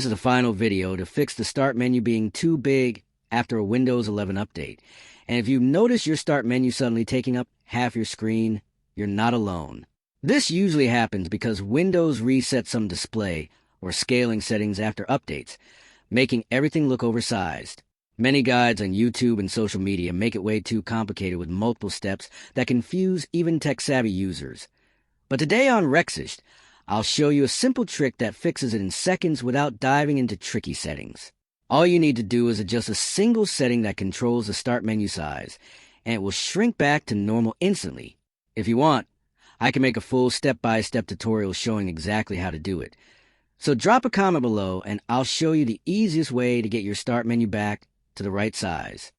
This is the final video to fix the start menu being too big after a Windows 11 update. And if you notice your start menu suddenly taking up half your screen, you're not alone. This usually happens because Windows resets some display or scaling settings after updates, making everything look oversized. Many guides on YouTube and social media make it way too complicated with multiple steps that confuse even tech-savvy users. But today on Rexist, I'll show you a simple trick that fixes it in seconds without diving into tricky settings. All you need to do is adjust a single setting that controls the start menu size, and it will shrink back to normal instantly. If you want, I can make a full step-by-step tutorial showing exactly how to do it. So drop a comment below and I'll show you the easiest way to get your start menu back to the right size.